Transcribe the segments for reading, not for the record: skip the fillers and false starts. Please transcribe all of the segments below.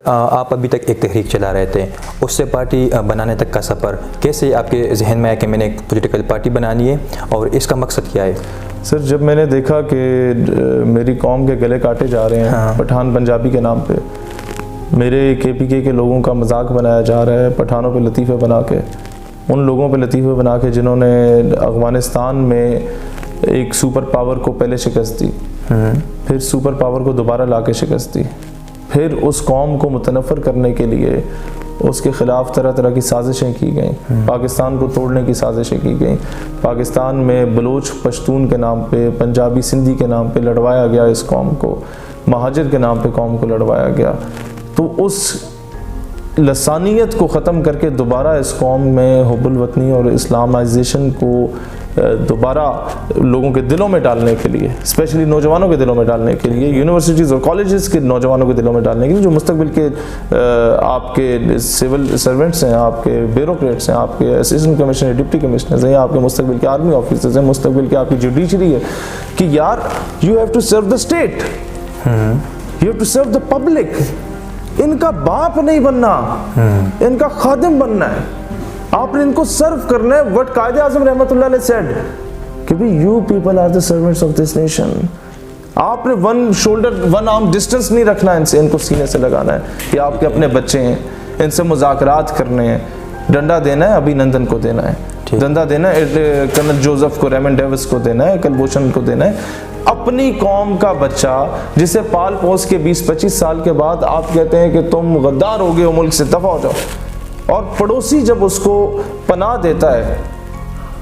آپ ابھی تک ایک تحریک چلا رہے تھے، اس سے پارٹی بنانے تک کا سفر کیسے آپ کے ذہن میں آیا کہ میں نے ایک پولیٹیکل پارٹی بنانی ہے، اور اس کا مقصد کیا ہے؟ سر جب میں نے دیکھا کہ میری قوم کے گلے کاٹے جا رہے ہیں پٹھان پنجابی کے نام پہ، میرے KPK کے لوگوں کا مذاق بنایا جا رہا ہے پٹھانوں پہ لطیفے بنا کے، ان لوگوں پہ لطیفے بنا کے جنہوں نے افغانستان میں ایک سپر پاور کو پہلے شکست دی، پھر سپر پاور کو دوبارہ لا کے شکست دی، پھر اس قوم کو متنفر کرنے کے لیے اس کے خلاف طرح طرح کی سازشیں کی گئیں، پاکستان کو توڑنے کی سازشیں کی گئیں، پاکستان میں بلوچ پشتون کے نام پہ، پنجابی سندھی کے نام پہ لڑوایا گیا اس قوم کو، مہاجر کے نام پہ قوم کو لڑوایا گیا۔ تو اس لسانیت کو ختم کر کے دوبارہ اس قوم میں حب الوطنی اور اسلامائزیشن کو دوبارہ لوگوں کے دلوں میں ڈالنے کے لیے، اسپیشلی نوجوانوں کے دلوں میں ڈالنے کے لیے، یونیورسٹیز اور کالجز کے نوجوانوں کے دلوں میں ڈالنے کے لیے، جو مستقبل کے آپ کے سول سرونٹس ہیں، آپ کے بیوروکریٹس ہیں، آپ کے اسسٹنٹ کمشنر ڈپٹی کمشنرز ہیں، آپ کے مستقبل کے آرمی آفیسرز ہیں، مستقبل کے آپ کی جوڈیشری ہے، کہ یار you have to serve the state, you have to serve the public. ان کا باپ نہیں بننا، ان کا خادم بننا ہے، آپ نے ان کو سرو کرنا ہے۔ وٹ قائد اعظم رحمۃ اللہ علیہ سیڈ کہ بھی you people are the servants of this nation. آپ نے one shoulder one arm distance نہیں رکھنا ان سے، ان کو سینے سے لگانا ہے کہ آپ کے اپنے بچے ہیں، ان سے مذاکرات کرنے ہیں، ڈنڈا دینا ہے ابھی نندن کو دینا ہے، ڈنڈا دینا ہے کرنل جوزف کو، ریمن ڈیوس کو دینا ہے، کلبھوشن کو دینا ہے۔ اپنی قوم کا بچہ جسے پال پوس کے 20-25 سال کے بعد آپ کہتے ہیں کہ تم غدار ہو گئے ہو، ملک سے دفع ہو جاؤ، اور پڑوسی جب اس کو پناہ دیتا ہے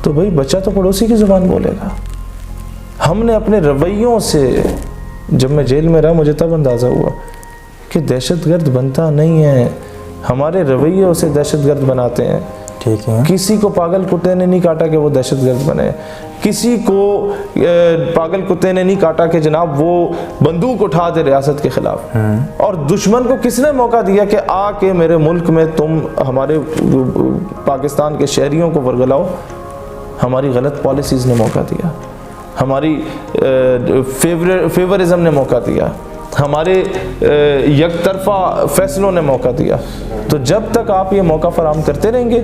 تو بھئی بچہ تو پڑوسی کی زبان بولے گا۔ ہم نے اپنے رویوں سے، جب میں جیل میں رہا مجھے تب اندازہ ہوا کہ دہشت گرد بنتا نہیں ہے، ہمارے رویے اسے دہشت گرد بناتے ہیں۔ ٹھیک ہے، کسی کو پاگل کتے نے نہیں کاٹا کہ وہ دہشت گرد بنے، کسی کو پاگل کتے نے نہیں کاٹا کہ جناب وہ بندوق اٹھا دے ریاست کے خلاف۔ اور دشمن کو کس نے موقع دیا کہ آ کے میرے ملک میں تم ہمارے پاکستان کے شہریوں کو ورگلاؤ؟ ہماری غلط پالیسیز نے موقع دیا، ہماری فیورزم نے موقع دیا، ہمارے یک طرفہ فیصلوں نے موقع دیا۔ تو جب تک آپ یہ موقع فراہم کرتے رہیں گے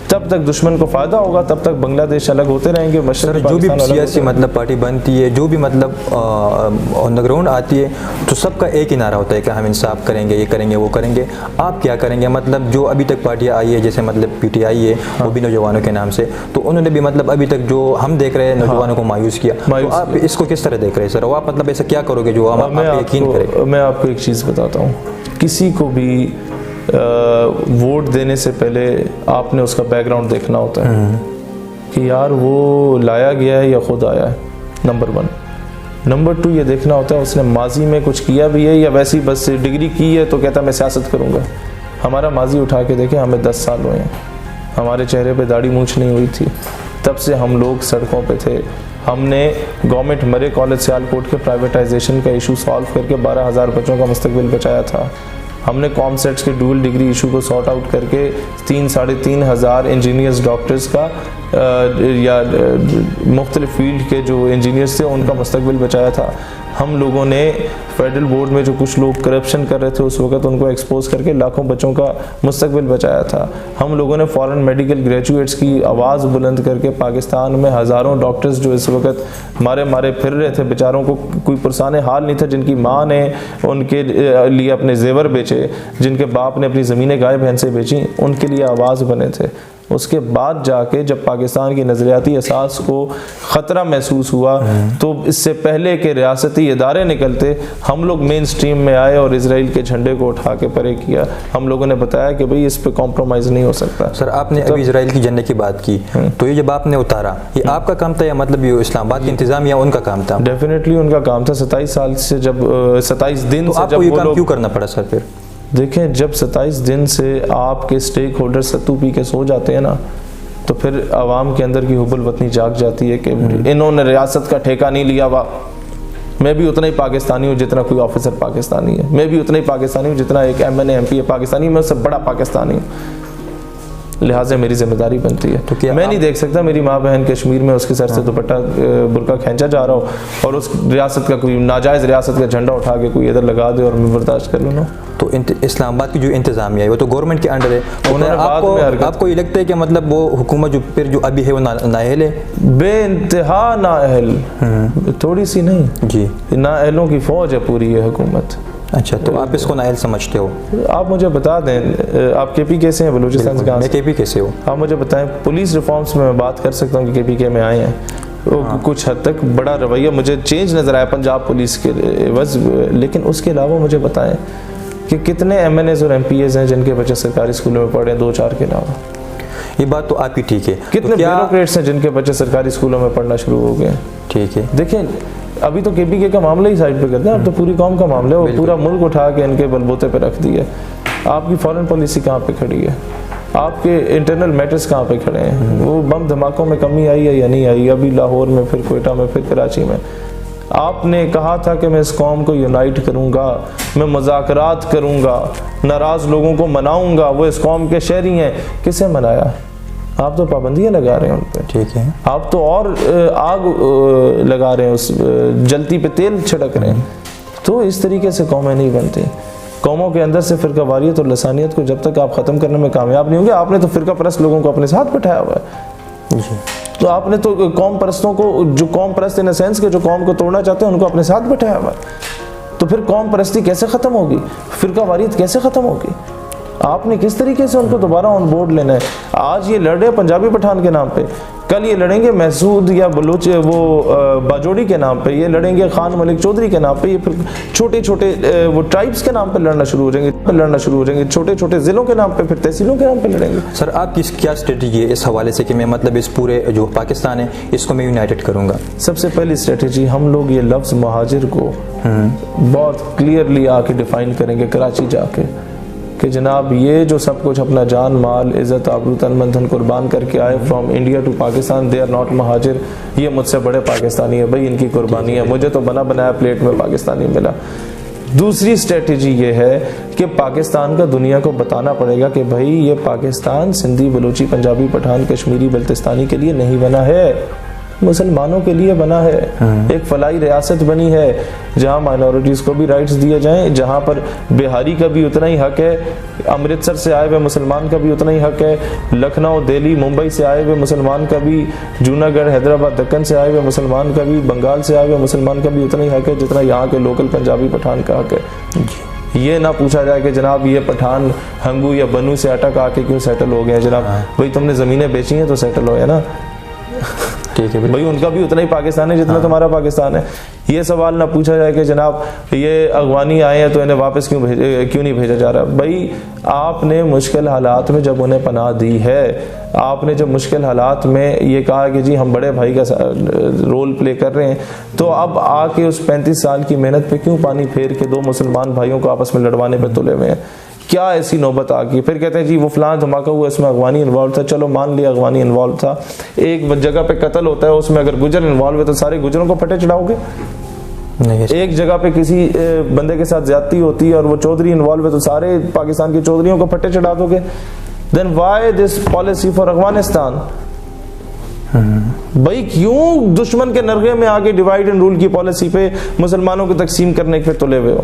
تب تک دشمن کو فائدہ ہوگا، تب تک بنگلہ دیش الگ ہوتے رہیں گے، مشرقی جو بھی پاکستان سیاسی مطلب پارٹی بنتی ہے، جو بھی مطلب آن دا گراؤنڈ آتی ہے، تو سب کا ایک ہی نعرہ ہوتا ہے کہ ہم انصاف کریں گے، یہ کریں گے، وہ کریں گے۔ آپ کیا کریں گے؟ مطلب جو ابھی تک پارٹیاں آئی ہے، جیسے مطلب PTI ہے، وہ بھی نوجوانوں کے نام سے، تو انہوں نے بھی مطلب ابھی تک جو ہم دیکھ رہے ہیں نوجوانوں کو مایوس کیا، تو آپ اس کو کس طرح دیکھ رہے ہیں سر؟ اور آپ مطلب ایسا کیا کرو گے جو ہم آپ پہ یقین کریں؟ میں آپ کو ایک چیز بتاتا ہوں، کسی کو بھی ووٹ دینے سے پہلے آپ نے اس کا بیک گراؤنڈ دیکھنا ہوتا ہے کہ یار وہ لایا گیا ہے یا خود آیا ہے، نمبر 1۔ نمبر 2 یہ دیکھنا ہوتا ہے اس نے ماضی میں کچھ کیا بھی ہے یا ویسی بس ڈگری کی ہے تو کہتا میں سیاست کروں گا۔ ہمارا ماضی اٹھا کے دیکھیں، ہمیں 10 سال ہوئے ہیں، ہمارے چہرے پہ داڑھی مونچھ نہیں ہوئی تھی، تب سے ہم لوگ سڑکوں پہ تھے۔ ہم نے گورنمنٹ مرے کالج سیالکوٹ کے پرائیویٹائزیشن کا ایشو سالو کر کے 12,000 بچوں کا مستقبل بچایا تھا۔ ہم نے کام سیٹس کے ڈوئل ڈگری ایشو کو سارٹ آؤٹ کر کے 3-3.5 انجینئرز ڈاکٹرز کا یا مختلف فیلڈ کے جو انجینئرز تھے ان کا مستقبل بچایا تھا۔ ہم لوگوں نے فیڈرل بورڈ میں جو کچھ لوگ کرپشن کر رہے تھے اس وقت ان کو ایکسپوز کر کے لاکھوں بچوں کا مستقبل بچایا تھا۔ ہم لوگوں نے فارن میڈیکل گریجویٹس کی آواز بلند کر کے پاکستان میں ہزاروں ڈاکٹرز جو اس وقت مارے پھر رہے تھے، بیچاروں کو کوئی پرسان حال نہیں تھا، جن کی ماں نے ان کے لیے اپنے زیور بیچے، جن کے باپ نے اپنی زمینیں گائے بھینسیں بیچیں، ان کے لیے آواز بنے تھے۔ اس کے بعد جا کے جب پاکستان کی نظریاتی اساس کو خطرہ محسوس ہوا تو اس سے پہلے کہ ریاستی ادارے نکلتے ہم لوگ مین سٹریم میں آئے اور اسرائیل کے جھنڈے کو اٹھا کے پرے کیا۔ ہم لوگوں نے بتایا کہ بھئی اس پہ کمپرومائز نہیں ہو سکتا۔ سر آپ نے ابھی اسرائیل کی جھنڈے کی بات کی، تو یہ جب آپ نے اتارا یہ آپ کا کام تھا یا مطلب یہ اسلام آباد کے انتظام یا ان کا کام تھا؟ ڈیفینیٹلی ان کا کام تھا۔ 27 سال سے جب 27 دن سے آپ کو یہ کام کیوں کرنا پڑا سر پھر؟ دیکھیں جب 27 دن سے آپ کے سٹیک ہولڈر ستو پی کے سو جاتے ہیں نا تو پھر عوام کے اندر کی حب الوطنی جاگ جاتی ہے کہ انہوں نے ریاست کا ٹھیکہ نہیں لیا، میں بھی اتنا ہی پاکستانی ہوں جتنا کوئی آفیسر پاکستانی ہے، میں بھی اتنا ہی پاکستانی ہوں جتنا ایک MNA MP ہے پاکستانی، میں اس سے بڑا پاکستانی ہوں۔ لہٰذا میری ذمہ داری بنتی ہے. تو کیا میں نہیں دیکھ سکتا میری ماں بہن کشمیر میں اس کے سر سے دوپٹہ برقع کھینچا جا رہا ہو اور اس ریاست کا کوئی ناجائز ریاست کا جھنڈا اٹھا کے کوئی ادھر لگا دے اور میں برداشت کر لوں. تو اسلام آباد کی جو انتظامیہ ہے وہ تو گورنمنٹ کے انڈر ہے. آپ کو یہ لگتا ہے کہ مطلب وہ حکومت جو ابھی ہے وہ نااہل ہے؟ بے انتہا نااہل، تھوڑی سی نہیں جی، نااہلوں کی فوج ہے پوری یہ حکومت. اچھا، تو آپ اس کو نااہل سمجھتے ہو؟ آپ مجھے بتا دیں آپ کے پی کے سے ہیں، بلوچستان سے کہاں سے؟ میں کے پی کے سے ہوں. آپ مجھے بتائیں پولیس ریفارمز میں بات کر سکتا ہوں کہ کے پی کے میں آئے ہیں، کچھ حد تک بڑا رویہ مجھے چینج نظر آیا پنجاب پولیس کے عوض، لیکن اس کے علاوہ مجھے بتائیں کہ کتنے ایم این ایز اور ایم پی ایز ہیں جن کے بچے سرکاری اسکولوں میں پڑھے ہیں 2-4 کے علاوہ؟ یہ بات تو آپ کی ٹھیک ہے. کتنے بیوروکریٹس ہیں جن کے بچے سرکاری اسکولوں میں پڑھنا شروع ہو گئے ہیں؟ ٹھیک ہے. دیکھیں ابھی تو کے پی کے کا معاملہ ہی سائڈ پہ کرتے ہیں، اب تو پوری قوم کا معاملہ ہے، وہ پورا ملک اٹھا کے ان کے بلبوتے پہ رکھ دی ہے. آپ کی فارن پالیسی کہاں پہ کھڑی ہے؟ آپ کے انٹرنل میٹرز کہاں پہ کھڑے ہیں؟ وہ بم دھماکوں میں کمی آئی ہے یا نہیں آئی؟ ابھی لاہور میں، پھر کوئٹہ میں، پھر کراچی میں. آپ نے کہا تھا کہ میں اس قوم کو یونائٹ کروں گا، میں مذاکرات کروں گا، ناراض لوگوں کو مناؤں گا، وہ اس قوم کے شہری ہیں. کسے منایا؟ آپ تو پابندیاں لگا رہے ہیں ان پہ. ٹھیک ہے. آپ تو اور آگ لگا رہے ہیں، اس جلتی پہ تیل چھڑک رہے ہیں. تو اس طریقے سے قومیں نہیں بنتی. قوموں کے اندر سے فرقہ واریت اور لسانیت کو جب تک آپ ختم کرنے میں کامیاب نہیں ہوں گے، آپ نے تو فرقہ پرست لوگوں کو اپنے ساتھ بٹھایا ہوا ہے. تو آپ نے تو قوم پرستوں کو، جو قوم پرست ان سینس کے جو قوم کو توڑنا چاہتے ہیں، ان کو اپنے ساتھ بٹھایا ہوا ہے. تو پھر قوم پرستی کیسے ختم ہوگی؟ فرقہ واریت کیسے ختم ہوگی؟ آپ نے کس طریقے سے ان کو دوبارہ آن بورڈ لینا ہے؟ آج یہ لڑ رہے ہیں پنجابی پٹھان کے نام پہ، کل یہ لڑیں گے محسود یا بلوچ وہ باجوڑی کے نام پہ، یہ لڑیں گے خان ملک چودھری کے نام پہ، یہ پھر چھوٹے چھوٹے وہ ٹرائبس کے نام پہ لڑنا شروع ہو جائیں گے، چھوٹے چھوٹے ضلعوں کے نام پہ، پھر تحصیلوں کے نام پہ لڑیں گے. سر آپ کی کیا اسٹریٹجی ہے اس حوالے سے کہ میں مطلب اس پورے جو پاکستان ہے اس کو میں یونائٹڈ کروں گا؟ سب سے پہلی اسٹریٹجی، ہم لوگ یہ لفظ مہاجر کو بہت کلیئرلی آ کے ڈیفائن کریں گے کراچی جا کے کہ جناب یہ جو سب کچھ اپنا جان مال عزت آبرو تن من دھن قربان کر کے آئے from India to Pakistan, they are not مہاجر، یہ مجھ سے بڑے پاکستانی ہے بھائی، ان کی قربانی ہے، مجھے تو بنا بنایا پلیٹ میں پاکستانی ملا. دوسری اسٹریٹجی یہ ہے کہ پاکستان کا دنیا کو بتانا پڑے گا کہ بھائی یہ پاکستان سندھی بلوچی پنجابی پٹھان کشمیری بلتستانی کے لیے نہیں بنا ہے، مسلمانوں کے لیے بنا ہے. ایک فلاحی ریاست بنی ہے جہاں مائنورٹیز کو بھی رائٹس دیے جائیں، جہاں پر بہاری کا بھی اتنا ہی حق ہے، امرتسر سے آئے ہوئے مسلمان کا بھی اتنا ہی حق ہے، لکھنؤ دہلی ممبئی سے آئے ہوئے مسلمان کا بھی، جوناگڑھ حیدرآباد دکن سے آئے ہوئے مسلمان کا بھی، بنگال سے آئے ہوئے مسلمان کا بھی اتنا ہی حق ہے جتنا یہاں کے لوکل پنجابی پٹھان کا حق ہے. یہ نہ پوچھا جائے کہ جناب یہ پٹھان ہنگو یا بنو سے اٹک آ کے کیوں سیٹل ہو گئے ہیں. جناب بھائی تم نے زمینیں بیچی ہیں تو سیٹل ہوئے نا، ٹھیک ہے بھائی، ان کا بھی اتنا ہی پاکستان ہے جتنا تمہارا پاکستان ہے. یہ سوال نہ پوچھا جائے کہ جناب یہ افغانی آئے ہیں تو انہیں واپس کیوں نہیں بھیجا جا رہا. بھائی آپ نے مشکل حالات میں جب انہیں پناہ دی ہے، آپ نے جب مشکل حالات میں یہ کہا کہ جی ہم بڑے بھائی کا رول پلے کر رہے ہیں، تو اب آ کے اس 35 سال کی محنت پہ کیوں پانی پھیر کے 2 مسلمان بھائیوں کو آپس میں لڑوانے پہ تلے ہوئے ہیں؟ کیا ایسی نوبت آ گئی؟ پھر کہتے ہیں جی وہ فلاں دھماکہ ہوا اس میں افغانی انوالو تھا. چلو مان لیا افغانی انوالو تھا، ایک جگہ پہ قتل ہوتا ہے اس میں اگر گجر انوالو ہے تو سارے گجروں کو پھٹے چڑھاؤ گے؟ ایک جگہ پہ کسی بندے کے ساتھ زیادتی ہوتی ہے اور وہ چودھری انوالو ہے تو سارے پاکستان کے چودھریوں کو پھٹے چڑھا دو گے؟ Then why this policy for Afghanistan? بھائی کیوں دشمن کے نرغے میں آگے ڈیوائیڈ اینڈ رول کی پالیسی پہ مسلمانوں کو تقسیم کرنے پہ تلے ہوئے ہو؟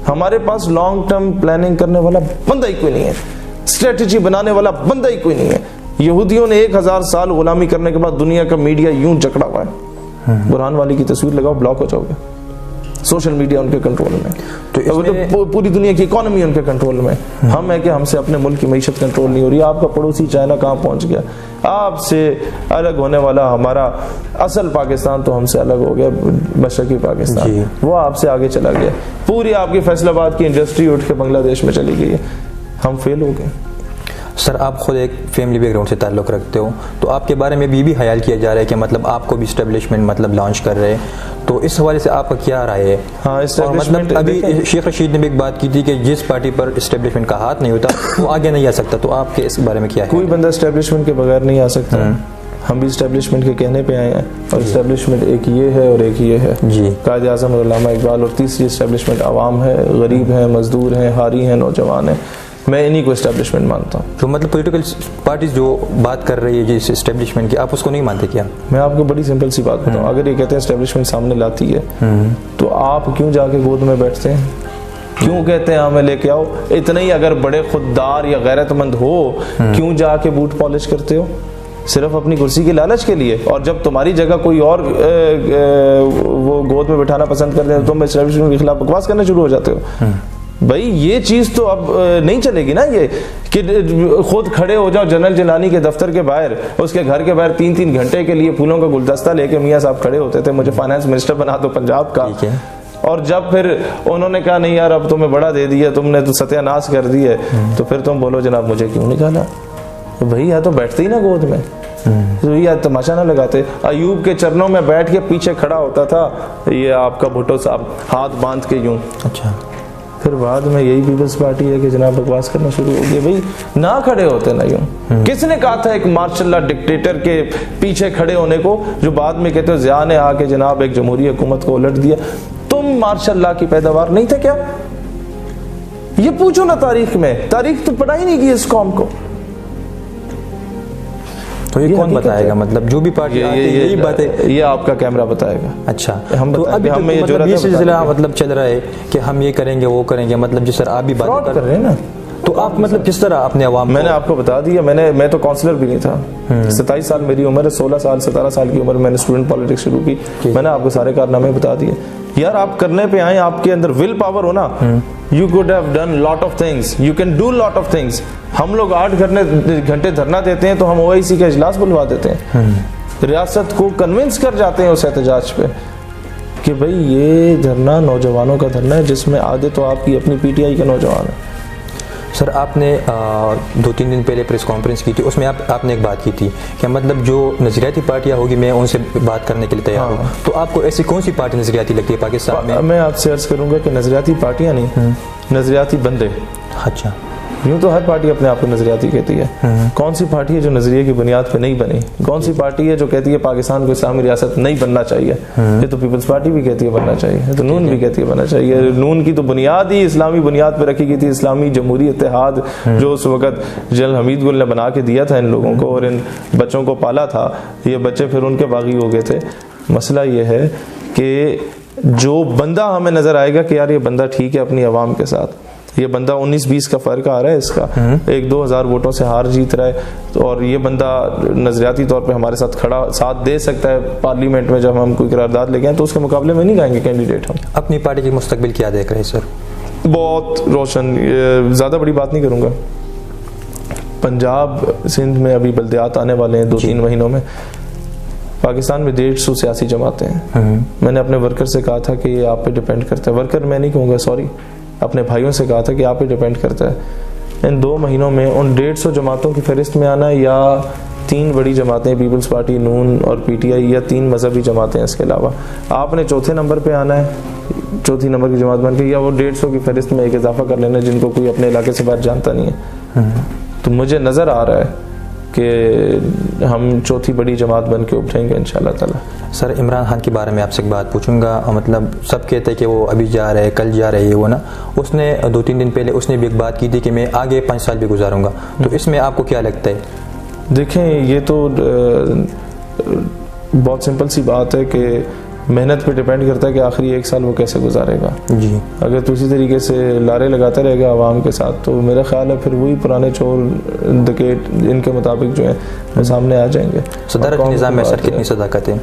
ہمارے پاس لانگ ٹرم پلاننگ کرنے والا بندہ ہی کوئی نہیں ہے، اسٹریٹجی بنانے والا بندہ ہی کوئی نہیں ہے. یہودیوں نے 1000 سال غلامی کرنے کے بعد دنیا کا میڈیا یوں جکڑا ہوا ہے. برہان والی کی تصویر لگاؤ بلاک ہو جاؤ گے. سوشل میڈیا ان کے کنٹرول میں، تو پوری دنیا کی اکانومی ان کے کنٹرول میں. ہم ہے کہ ہم سے اپنے ملک کی معیشت کنٹرول نہیں ہو رہی. آپ کا پڑوسی چائنا کہاں پہنچ گیا؟ آپ سے الگ ہونے والا ہمارا اصل پاکستان تو ہم سے الگ ہو گیا، مشرقی پاکستان وہ آپ سے آگے چلا گیا. پوری آپ کی فیصل آباد کی انڈسٹری اٹھ کے بنگلہ دیش میں چلی گئی ہے. ہم فیل ہو گئے. سر آپ خود ایک فیملی بیک گراؤنڈ سے تعلق رکھتے ہو، تو آپ کے بارے میں بھی خیال کیا جا رہا ہے کہ مطلب آپ کو بھی اسٹیبلشمنٹ مطلب لانچ کر رہے ہیں، تو اس حوالے سے آپ کا کیا رائے ہے؟ ہاں مطلب ابھی شیخ رشید نے بھی ایک بات کی تھی کہ جس پارٹی پر اسٹیبلشمنٹ کا ہاتھ نہیں ہوتا وہ آگے نہیں آ سکتا، تو آپ کے اس بارے میں کیا ہے؟ کوئی بندہ اسٹیبلشمنٹ کے بغیر نہیں آ سکتا. ہم بھی اسٹیبلشمنٹ کے کہنے پہ آئے ہیں، اور اسٹیبلشمنٹ ایک یہ ہے اور ایک یہ ہے جی، قائد اعظم علامہ اقبال. اور تیسری اسٹیبلشمنٹ عوام ہے، غریب ہیں، مزدور ہیں، حاری ہیں، نوجوان ہیں. میں انہی کو اسٹیبلشمنٹ مانتا ہوں. تو مطلب پولیٹیکل پارٹیز جو بات کر رہی ہے جس اسٹیبلشمنٹ کی، آپ اس کو نہیں مانتے کیا؟ میں آپ کو بڑی سمپل سی بات بتاؤں، اگر یہ کہتے ہیں اسٹیبلشمنٹ سامنے لاتی ہے تو آپ کیوں جا کے گود میں بیٹھتے ہیں؟ کیوں کہتے ہیں ہمیں لے کے آؤ؟ اتنا ہی اگر بڑے خوددار یا غیرت مند ہو کیوں جا کے بوٹ پالش کرتے ہو؟ صرف اپنی کرسی کے لالچ کے لیے. اور جب تمہاری جگہ کوئی اور وہ گود میں بٹھانا پسند کرتے ہیں تو تم اسٹیبلشمنٹ کے خلاف بکواس کرنا شروع ہو جاتے ہو. بھائی یہ چیز تو اب نہیں چلے گی نا، یہ کہ خود کھڑے ہو جاؤ جنرل جیلانی کے دفتر کے باہر، اس کے گھر کے باہر 3 گھنٹے کے لیے پھولوں کا گلدستہ لے کے میاں صاحب کھڑے ہوتے تھے، مجھے فائنانس منسٹر بنا دو پنجاب کا. اور جب پھر انہوں نے کہا نہیں یار اب تمہیں بڑا دے دیا، تم نے تو ستیہ ناش کر دی ہے، تو پھر تم بولو جناب مجھے کیوں نکالا؟ بھائی یا تو بیٹھتے ہی نا گود میں، تو یہ تماشا نہ لگاتے. ایوب کے چرنوں میں بیٹھ کے پیچھے کھڑا ہوتا تھا یہ آپ کا بھٹو صاحب، ہاتھ باندھ کے یوں. اچھا. پھر بعد میں یہی پیپلز پارٹی ہے کہ جناب بکواس کرنا شروع ہو گئی. بھائی نہ کھڑے ہوتے نا یوں. کس نے کہا تھا ایک مارشل اللہ ڈکٹیٹر کے پیچھے کھڑے ہونے کو، جو بعد میں کہتے ہو ضیاء نے آ کے جناب ایک جمہوری حکومت کو الٹ دیا؟ تم مارشل اللہ کی پیداوار نہیں تھے کیا؟ یہ پوچھو نا تاریخ میں، تاریخ تو پڑھا ہی نہیں کی اس قوم کو. تو یہ کون بتائے گا؟ مطلب جو بھی پارٹی یہی باتیں یہ آپ کا کیمرہ بتائے گا. اچھا. تو ابھی مطلب یہ سلسلہ مطلب چل رہا ہے کہ ہم یہ کریں گے وہ کریں گے، مطلب جس طرح آپ بھی بات کر رہے ہیں نا. تو آپ مطلب کس طرح اپنے عوام، میں نے آپ کو بتا دیا، میں تو کونسلر بھی نہیں تھا. 27 سال میری عمر ہے، 16 سال 17 سال کی عمر میں نے اسٹوڈنٹ پالیٹکس شروع کی. میں نے آپ کو سارے کارنامے بتا دیے. یار آپ کرنے پہ آئیں، آپ کے اندر ول پاور ہو نا، you could have done lot of things, you can do lot of things. ہم لوگ 8 گھنٹے دھرنا دیتے ہیں تو ہم OIC کا اجلاس بلوا دیتے ہیں، ریاست کو کنونس کر جاتے ہیں اس احتجاج پہ کہ بھئی یہ دھرنا نوجوانوں کا دھرنا ہے، جس میں آدھے تو آپ کی اپنی PTI کے نوجوان ہیں. سر آپ نے 2-3 دن پہلے پریس کانفرنس کی تھی، اس میں آپ نے ایک بات کی تھی کہ مطلب جو نظریاتی پارٹیاں ہوگی میں ان سے بات کرنے کے لیے تیار ہوں. تو آپ کو ایسی کون سی پارٹی نظریاتی لگتی ہے پاکستان میں؟ میں آپ سے عرض کروں گا کہ نظریاتی پارٹیاں نہیں، نظریاتی بندے. اچھا. یوں تو ہر پارٹی اپنے آپ کو نظریاتی کہتی ہے. کون سی پارٹی ہے جو نظریے کی بنیاد پہ نہیں بنی؟ کون سی پارٹی ہے جو کہتی ہے پاکستان کو اسلامی ریاست نہیں بننا چاہیے؟ یہ تو پیپلز پارٹی بھی کہتی ہے بننا چاہیے، تو نون بھی کہتی ہے بننا چاہیے. نون کی تو بنیاد ہی اسلامی بنیاد پہ رکھی گئی تھی، اسلامی جمہوری اتحاد جو اس وقت جنرل حمید گل نے بنا کے دیا تھا ان لوگوں کو اور ان بچوں کو پالا تھا. یہ بچے پھر ان کے باغی ہو گئے تھے. مسئلہ یہ ہے کہ جو بندہ ہمیں نظر آئے گا کہ یار یہ بندہ ٹھیک ہے اپنی عوام کے ساتھ، یہ بندہ 19-20 کا فرق آ رہا ہے اس کا، 1-2 ہزار ووٹوں سے ہار جیت رہا ہے، اور یہ بندہ نظریاتی طور پہ ہمارے ساتھ کھڑا ساتھ دے سکتا ہے پارلیمنٹ میں جب ہم کوئی قرارداد لے گئے ہیں، تو اس کے مقابلے میں نہیں جائیں گے کینڈیڈیٹ. ہم اپنی پارٹی کی مستقبل کیا دیکھ رہے ہیں سر؟ بہت روشن. زیادہ بڑی بات نہیں کروں گا. پنجاب سندھ میں ابھی بلدیات آنے والے ہیں 2-3 مہینوں میں. پاکستان میں 150 سیاسی جماعتیں ہیں. میں نے اپنے ورکر سے کہا تھا کہ یہ آپ پہ ڈیپینڈ کرتا ہے، ورکر میں نہیں کہوں گا سوری، اپنے بھائیوں سے کہا تھا کہ آپ پہ ڈیپینڈ کرتا ہے ان 2 مہینوں میں ان 150 جماعتوں کی فہرست میں آنا ہے، یا 3 بڑی جماعتیں پیپلز پارٹی، نون اور PTI، یا 3 مذہبی جماعتیں اس کے علاوہ. آپ نے چوتھے نمبر پہ آنا ہے، چوتھی نمبر کی جماعت بن کے، یا وہ 150 کی فہرست میں ایک اضافہ کر لینا جن کو کوئی اپنے علاقے سے باہر جانتا نہیں ہے. تو مجھے نظر آ رہا ہے کہ ہم چوتھی بڑی جماعت بن کے ابھریں گے انشاءاللہ تعالی. سر عمران خان کے بارے میں آپ سے ایک بات پوچھوں گا. مطلب سب کہتے ہیں کہ وہ ابھی جا رہے کل جا رہے ہیں، وہ نا اس نے 2-3 دن پہلے اس نے بھی ایک بات کی تھی کہ میں آگے 5 سال بھی گزاروں گا. تو اس میں آپ کو کیا لگتا ہے؟ دیکھیں یہ تو بہت سمپل سی بات ہے کہ محنت پہ ڈیپینڈ کرتا ہے کہ آخری 1 سال وہ کیسے گزارے گا. جی اگر تو اسی طریقے سے لارے لگاتا رہے گا عوام کے ساتھ تو میرا خیال ہے پھر وہی پرانے چور ڈکیٹ ان کے مطابق جو ہیں وہ سامنے آ جائیں گے. صدارت نظام میں سر کتنی صداقت ہے؟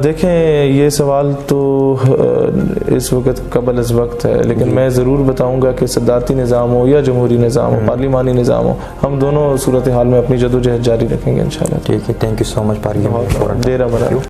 دیکھیں یہ سوال تو اس وقت قبل از وقت ہے، لیکن میں ضرور بتاؤں گا کہ صدارتی نظام ہو یا جمہوری نظام ہو، پارلیمانی نظام ہو، ہم دونوں صورتحال میں اپنی جدوجہد جاری رکھیں گے انشاءاللہ. ٹھیک ہے، thank you so much. There